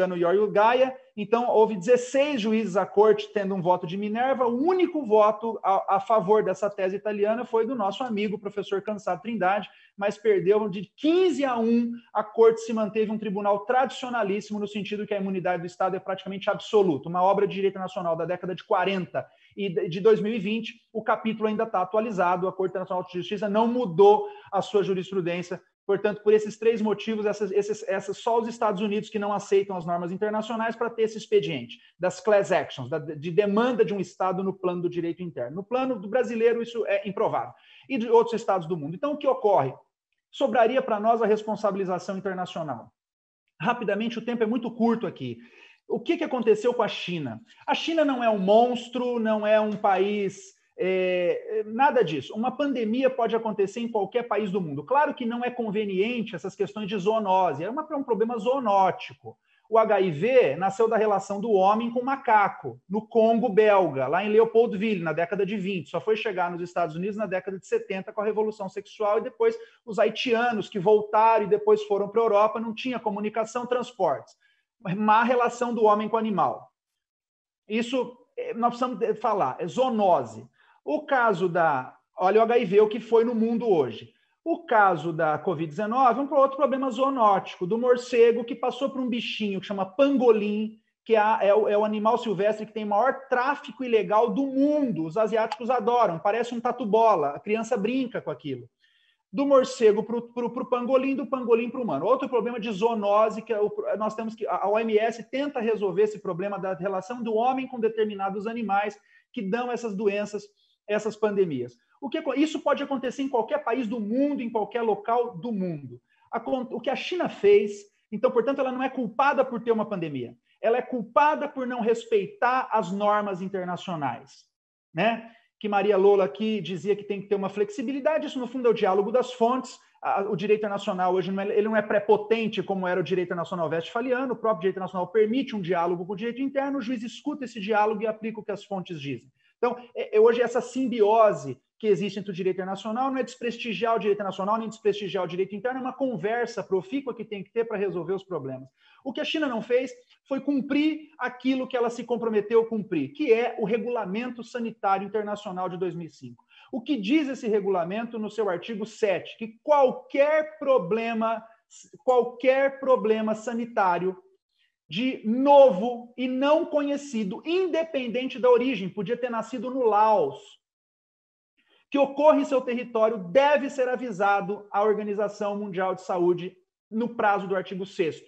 Yorio Gaia. Então, houve 16 juízes à corte tendo um voto de Minerva. O único voto a favor dessa tese italiana foi do nosso amigo, professor Cansado Trindade, mas perdeu de 15-1. A corte se manteve um tribunal tradicionalíssimo, no sentido que a imunidade do Estado é praticamente absoluta. Uma obra de direito nacional da década de 40 e de 2020, o capítulo ainda está atualizado. A Corte Internacional de Justiça não mudou a sua jurisprudência. Portanto, por esses três motivos, só os Estados Unidos que não aceitam as normas internacionais para ter esse expediente das class actions, de demanda de um Estado no plano do direito interno. No plano do brasileiro, isso é improvável. E de outros Estados do mundo. Então, o que ocorre? Sobraria para nós a responsabilização internacional. Rapidamente, o tempo é muito curto aqui. O que aconteceu com a China? A China não é um monstro, não é um país... nada disso. Uma pandemia pode acontecer em qualquer país do mundo. Claro que não é conveniente essas questões de zoonose, é um problema zoonótico. O HIV nasceu da relação do homem com o macaco, no Congo belga, lá em Leopoldville, na década de 20. Só foi chegar nos Estados Unidos na década de 70 com a Revolução Sexual, e depois os haitianos que voltaram e depois foram para a Europa, não tinha comunicação, transportes. Má relação do homem com o animal. Isso nós precisamos falar, é zoonose. O caso olha o HIV, o que foi no mundo hoje. O caso da Covid-19 é um outro problema zoonótico, do morcego que passou por um bichinho que chama pangolim, que é o animal silvestre que tem o maior tráfico ilegal do mundo. Os asiáticos adoram, parece um tatu-bola, a criança brinca com aquilo. Do morcego para o pangolim, do pangolim para o humano. Outro problema de zoonose, que nós temos que... A OMS tenta resolver esse problema da relação do homem com determinados animais que dão essas doenças, essas pandemias. Isso pode acontecer em qualquer país do mundo, em qualquer local do mundo. O que a China fez, então, portanto, ela não é culpada por ter uma pandemia. Ela é culpada por não respeitar as normas internacionais, né? Que Maria Lola aqui dizia que tem que ter uma flexibilidade, isso no fundo é o diálogo das fontes. O direito internacional hoje ele não é prepotente como era o direito internacional westphaliano, o próprio direito internacional permite um diálogo com o direito interno, o juiz escuta esse diálogo e aplica o que as fontes dizem. Então, hoje essa simbiose que existe entre o direito internacional não é desprestigiar o direito internacional, nem desprestigiar o direito interno, é uma conversa profícua que tem que ter para resolver os problemas. O que a China não fez foi cumprir aquilo que ela se comprometeu a cumprir, que é o Regulamento Sanitário Internacional de 2005. O que diz esse regulamento no seu artigo 7? Que qualquer problema sanitário de novo e não conhecido, independente da origem, podia ter nascido no Laos, que ocorre em seu território, deve ser avisado à Organização Mundial de Saúde no prazo do artigo 6º,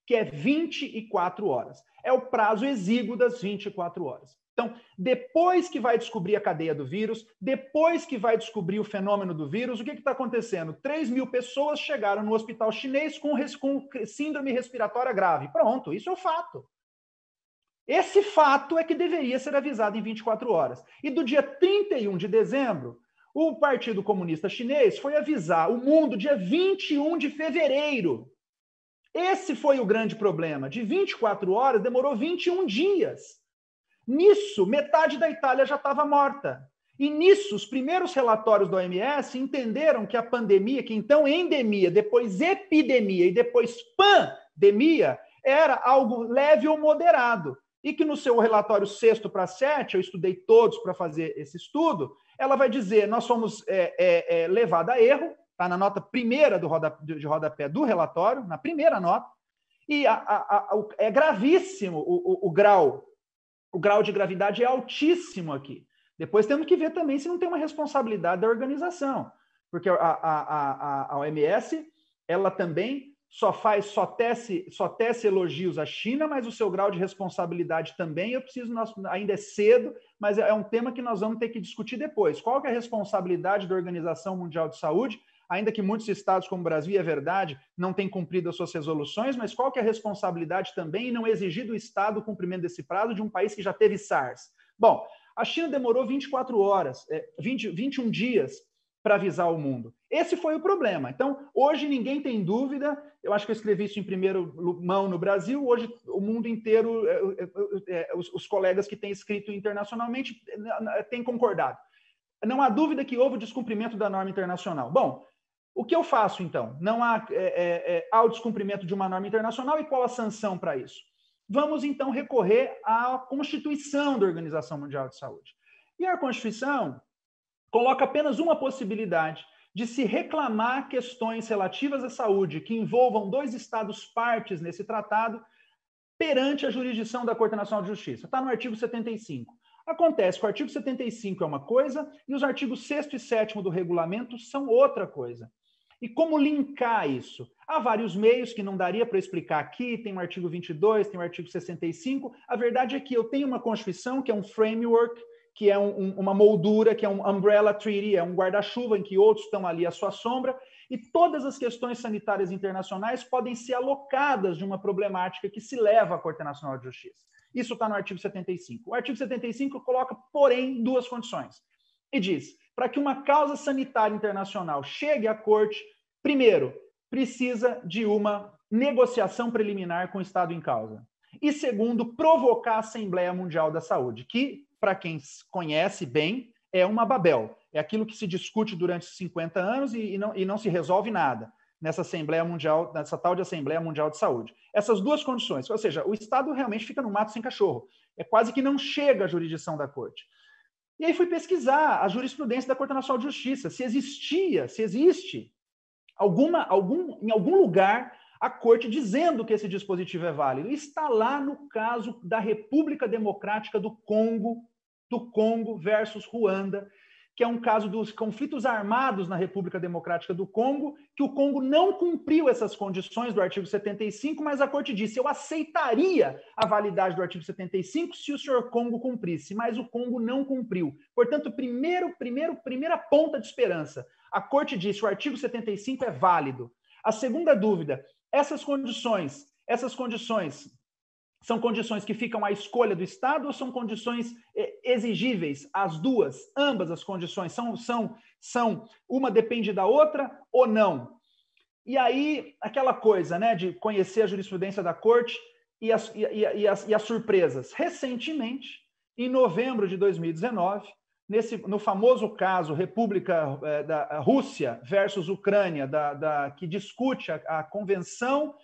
que é 24 horas. É o prazo exíguo das 24 horas. Então, depois que vai descobrir a cadeia do vírus, depois que vai descobrir o fenômeno do vírus, o que está acontecendo? 3.000 pessoas chegaram no hospital chinês com síndrome respiratória grave. Pronto, isso é o fato. Esse fato é que deveria ser avisado em 24 horas. E do dia 31 de dezembro, o Partido Comunista Chinês foi avisar o mundo dia 21 de fevereiro. Esse foi o grande problema. De 24 horas, demorou 21 dias. Nisso, metade da Itália já estava morta. E nisso, os primeiros relatórios da OMS entenderam que a pandemia, que então endemia, depois epidemia e depois pandemia, era algo leve ou moderado. E que no seu relatório 6º para 7, eu estudei todos para fazer esse estudo, ela vai dizer, nós fomos levados a erro, está na nota primeira de rodapé do relatório, na primeira nota, e é gravíssimo o grau de gravidade é altíssimo aqui. Depois temos que ver também se não tem uma responsabilidade da organização, porque a OMS, ela também só tece elogios à China, mas o seu grau de responsabilidade também, ainda é cedo, mas é um tema que nós vamos ter que discutir depois. Qual que é a responsabilidade da Organização Mundial de Saúde, ainda que muitos estados, como o Brasil, é verdade, não tenham cumprido as suas resoluções, mas qual que é a responsabilidade também em não exigir do Estado o cumprimento desse prazo de um país que já teve SARS? Bom, a China demorou 24 horas, 21 dias para avisar o mundo. Esse foi o problema. Então, hoje ninguém tem dúvida, eu acho que eu escrevi isso em primeira mão no Brasil, hoje o mundo inteiro, os colegas que têm escrito internacionalmente têm concordado. Não há dúvida que houve o descumprimento da norma internacional. Bom, o que eu faço, então? Não há o descumprimento de uma norma internacional e qual a sanção para isso? vamos então recorrer à Constituição da Organização Mundial de Saúde. E a Constituição coloca apenas uma possibilidade de se reclamar questões relativas à saúde que envolvam 2 estados partes nesse tratado perante a jurisdição da Corte Nacional de Justiça. Está no artigo 75. Acontece que o artigo 75 é uma coisa e os artigos 6º e 7º do regulamento são outra coisa. E como linkar isso? Há vários meios que não daria para explicar aqui, tem o artigo 22, tem o artigo 65. A verdade é que eu tenho uma Constituição, que é um framework, que é uma moldura, que é um umbrella treaty, é um guarda-chuva em que outros estão ali à sua sombra, e todas as questões sanitárias internacionais podem ser alocadas de uma problemática que se leva à Corte Nacional de Justiça. Isso está no artigo 75. O artigo 75 coloca, porém, 2 condições. E diz, para que uma causa sanitária internacional chegue à Corte, primeiro, precisa de uma negociação preliminar com o Estado em causa. E segundo, provocar a Assembleia Mundial da Saúde, que, para quem conhece bem, é uma Babel. É aquilo que se discute durante 50 anos e não se resolve nada nessa Assembleia Mundial, nessa tal de Assembleia Mundial de Saúde. Essas 2 condições, ou seja, o Estado realmente fica no mato sem cachorro. É quase que não chega à jurisdição da Corte. E aí fui pesquisar a jurisprudência da Corte Nacional de Justiça, se existe em algum lugar a Corte dizendo que esse dispositivo é válido. Está lá no caso da República Democrática do Congo versus Ruanda, que é um caso dos conflitos armados na República Democrática do Congo, que o Congo não cumpriu essas condições do artigo 75, mas a Corte disse, eu aceitaria a validade do artigo 75 se o senhor Congo cumprisse, mas o Congo não cumpriu. Portanto, primeira ponta de esperança. A Corte disse, o artigo 75 é válido. A segunda dúvida, essas condições são condições que ficam à escolha do Estado ou são condições exigíveis? As duas, ambas as condições são uma depende da outra ou não? E aí, aquela coisa, né, de conhecer a jurisprudência da Corte e as surpresas. Recentemente, em novembro de 2019, no famoso caso República da Rússia versus Ucrânia, que discute a Convenção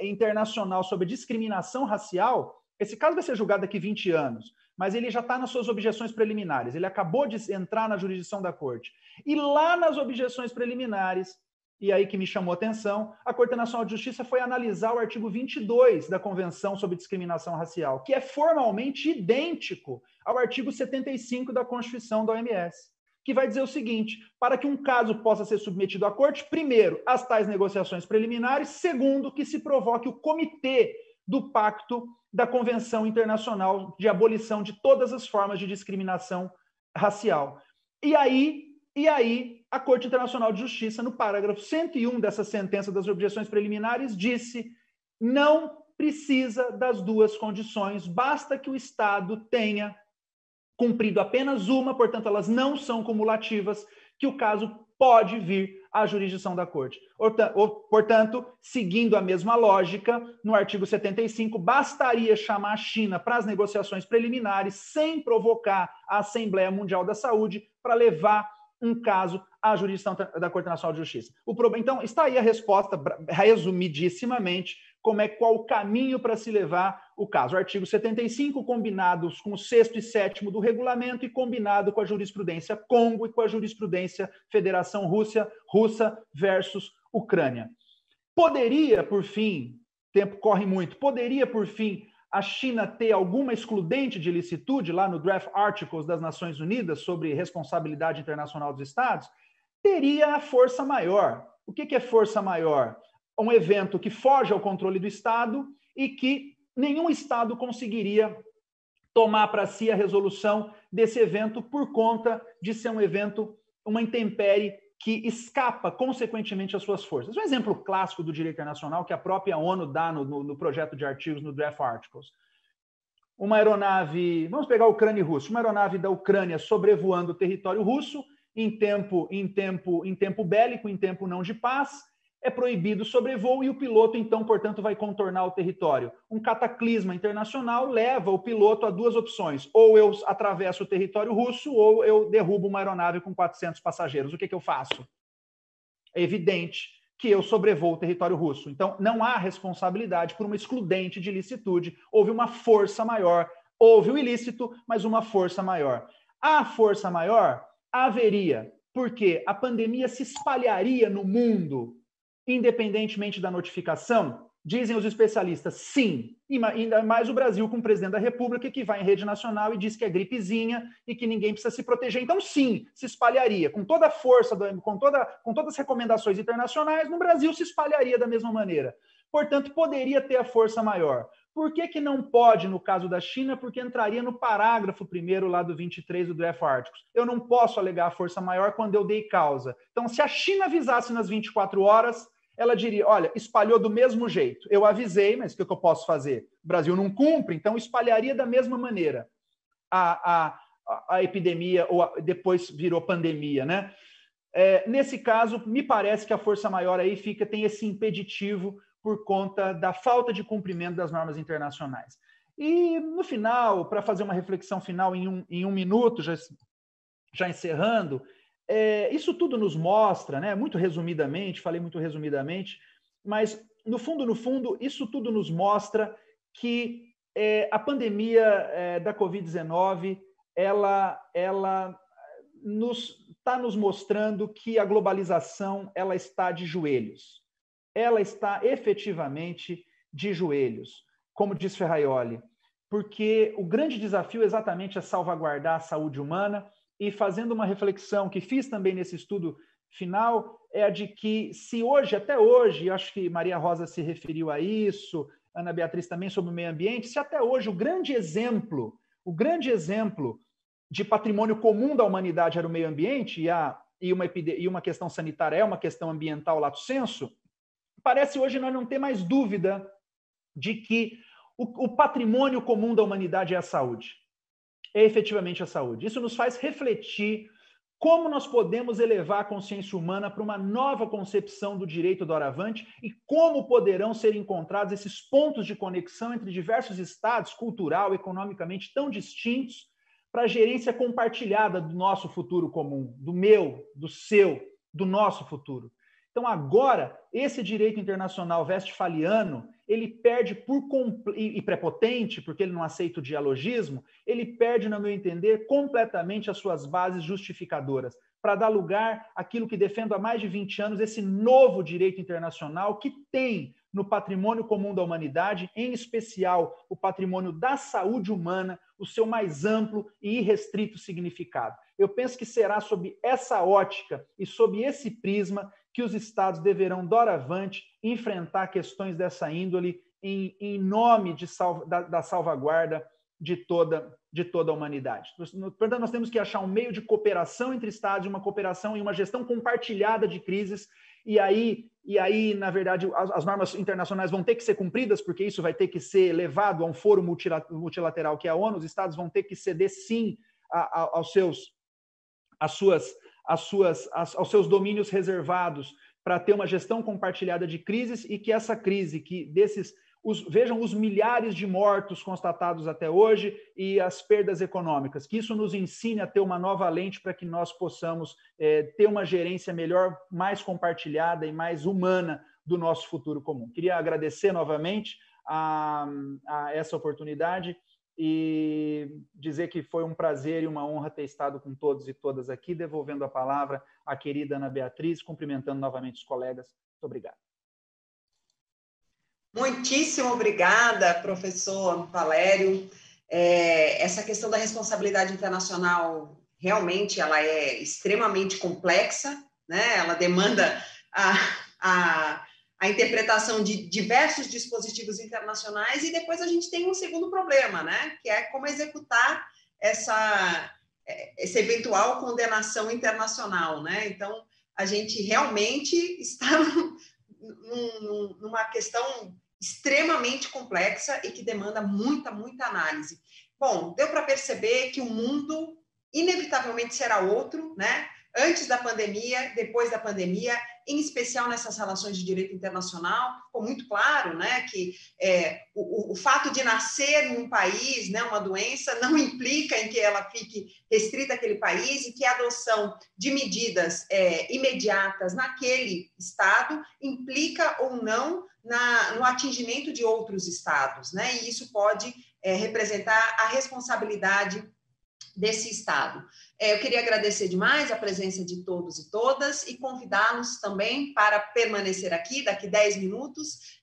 internacional sobre discriminação racial, esse caso vai ser julgado daqui 20 anos, mas ele já está nas suas objeções preliminares, ele acabou de entrar na jurisdição da Corte. E lá nas objeções preliminares, e aí que me chamou a atenção, a Corte Nacional de Justiça foi analisar o artigo 22 da Convenção sobre Discriminação Racial, que é formalmente idêntico ao artigo 75 da Constituição da OMS, que vai dizer o seguinte, para que um caso possa ser submetido à Corte, primeiro, as tais negociações preliminares, segundo, que se provoque o comitê do Pacto da Convenção Internacional de Abolição de todas as formas de discriminação racial. E aí, a Corte Internacional de Justiça, no parágrafo 101 dessa sentença das objeções preliminares, disse não precisa das 2 condições, basta que o Estado tenha cumprido apenas uma, portanto, elas não são cumulativas, que o caso pode vir à jurisdição da Corte. Portanto, seguindo a mesma lógica, no artigo 75, bastaria chamar a China para as negociações preliminares sem provocar a Assembleia Mundial da Saúde para levar um caso à jurisdição da Corte Nacional de Justiça. Então, está aí a resposta, resumidissimamente, qual o caminho para se levar o caso. O artigo 75, combinados com o 6º e 7º do regulamento e combinado com a jurisprudência Congo e com a jurisprudência Federação Russa versus Ucrânia. Poderia, por fim, tempo corre muito, poderia, por fim, a China ter alguma excludente de ilicitude lá no Draft Articles das Nações Unidas sobre responsabilidade internacional dos Estados? Teria a força maior. O que é força maior? Um evento que foge ao controle do Estado e que nenhum Estado conseguiria tomar para si a resolução desse evento por conta de ser um evento, uma intempérie que escapa, consequentemente, às suas forças. Um exemplo clássico do direito internacional que a própria ONU dá no projeto de artigos, no Draft Articles. Uma aeronave, vamos pegar a Ucrânia e Rússia, uma aeronave da Ucrânia sobrevoando o território russo em tempo bélico, em tempo não de paz, é proibido o sobrevoo e o piloto, então, portanto, vai contornar o território. Um cataclisma internacional leva o piloto a 2 opções. Ou eu atravesso o território russo, ou eu derrubo uma aeronave com 400 passageiros. O que eu faço? É evidente que eu sobrevoo o território russo. Então, não há responsabilidade por uma excludente de ilicitude. Houve uma força maior. Houve o ilícito, mas uma força maior. A força maior haveria, porque a pandemia se espalharia no mundo, independentemente da notificação. Dizem os especialistas, sim. E ainda mais o Brasil com o presidente da República que vai em rede nacional e diz que é gripezinha e que ninguém precisa se proteger. Então, sim, se espalharia. Com toda a força, com todas as recomendações internacionais, no Brasil se espalharia da mesma maneira. Portanto, poderia ter a força maior. Por que não pode no caso da China? Porque entraria no parágrafo 1º lá do 23 do Draft Articles. Eu não posso alegar a força maior quando eu dei causa. Então, se a China avisasse nas 24 horas, ela diria, olha, espalhou do mesmo jeito. Eu avisei, mas o que eu posso fazer? O Brasil não cumpre, então espalharia da mesma maneira a epidemia, ou depois virou pandemia, né? Nesse caso, me parece que a força maior aí tem esse impeditivo por conta da falta de cumprimento das normas internacionais. E, no final, para fazer uma reflexão final em um minuto, já encerrando, isso tudo nos mostra, né, muito resumidamente, falei muito resumidamente, mas, no fundo, isso tudo nos mostra que a pandemia da Covid-19, ela está nos mostrando que a globalização ela está de joelhos. Ela está efetivamente de joelhos, como diz Ferraioli, porque o grande desafio exatamente é salvaguardar a saúde humana. E fazendo uma reflexão que fiz também nesse estudo final, é a de que se hoje, até hoje, acho que Maria Rosa se referiu a isso, Ana Beatriz também sobre o meio ambiente, se até hoje o grande exemplo de patrimônio comum da humanidade era o meio ambiente e uma questão sanitária é uma questão ambiental lato sensu, parece hoje nós não ter mais dúvida de que o patrimônio comum da humanidade é a saúde. É efetivamente a saúde. Isso nos faz refletir como nós podemos elevar a consciência humana para uma nova concepção do direito doravante e como poderão ser encontrados esses pontos de conexão entre diversos estados, cultural, economicamente tão distintos, para a gerência compartilhada do nosso futuro comum, do meu, do seu, do nosso futuro. Então, agora, esse direito internacional westphaliano, ele perde e prepotente, porque ele não aceita o dialogismo, ele perde, no meu entender, completamente as suas bases justificadoras, para dar lugar àquilo que defendo há mais de 20 anos, esse novo direito internacional que tem no patrimônio comum da humanidade, em especial o patrimônio da saúde humana, o seu mais amplo e irrestrito significado. Eu penso que será sob essa ótica e sob esse prisma que os Estados deverão, doravante, enfrentar questões dessa índole em nome da salvaguarda de toda a humanidade. Portanto, nós temos que achar um meio de cooperação entre Estados, uma cooperação e uma gestão compartilhada de crises, e aí, na verdade, as normas internacionais vão ter que ser cumpridas, porque isso vai ter que ser levado a um foro multilateral que é a ONU, os Estados vão ter que ceder, sim, aos seus domínios reservados para ter uma gestão compartilhada de crises e que essa crise, vejam os milhares de mortos constatados até hoje e as perdas econômicas, que isso nos ensine a ter uma nova lente para que nós possamos ter uma gerência melhor, mais compartilhada e mais humana do nosso futuro comum. Queria agradecer novamente a essa oportunidade e dizer que foi um prazer e uma honra ter estado com todos e todas aqui, devolvendo a palavra à querida Ana Beatriz, cumprimentando novamente os colegas. Muito obrigado. Muitíssimo obrigada, professor Valério. Essa questão da responsabilidade internacional, realmente, ela é extremamente complexa, né? Ela demanda a interpretação de diversos dispositivos internacionais, e depois a gente tem um segundo problema, né? Que é como executar essa eventual condenação internacional, né? Então, a gente realmente está numa questão extremamente complexa e que demanda muita análise. Bom, deu para perceber que o mundo inevitavelmente será outro, né? Antes da pandemia, depois da pandemia, em especial nessas relações de direito internacional. Ficou muito claro, né, que o fato de nascer num país, né, uma doença, não implica em que ela fique restrita àquele país e que a adoção de medidas imediatas naquele estado implica ou não no atingimento de outros estados, né? E isso pode representar a responsabilidade desse estado. Eu queria agradecer demais a presença de todos e todas e convidá-los também para permanecer aqui. Daqui 10 minutos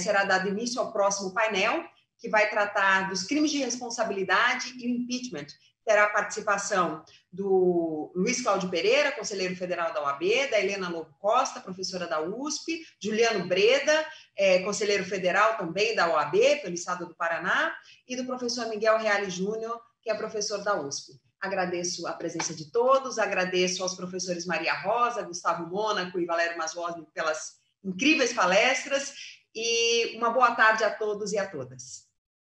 será dado início ao próximo painel, que vai tratar dos crimes de responsabilidade e o impeachment. Terá a participação do Luiz Cláudio Pereira, conselheiro federal da OAB, da Helena Lobo Costa, professora da USP, Juliano Breda, conselheiro federal também da OAB, pelo estado do Paraná, e do professor Miguel Reale Júnior, que é professor da USP. Agradeço a presença de todos, agradeço aos professores Maria Rosa, Gustavo Mônaco e Valério Maswosny pelas incríveis palestras, e uma boa tarde a todos e a todas.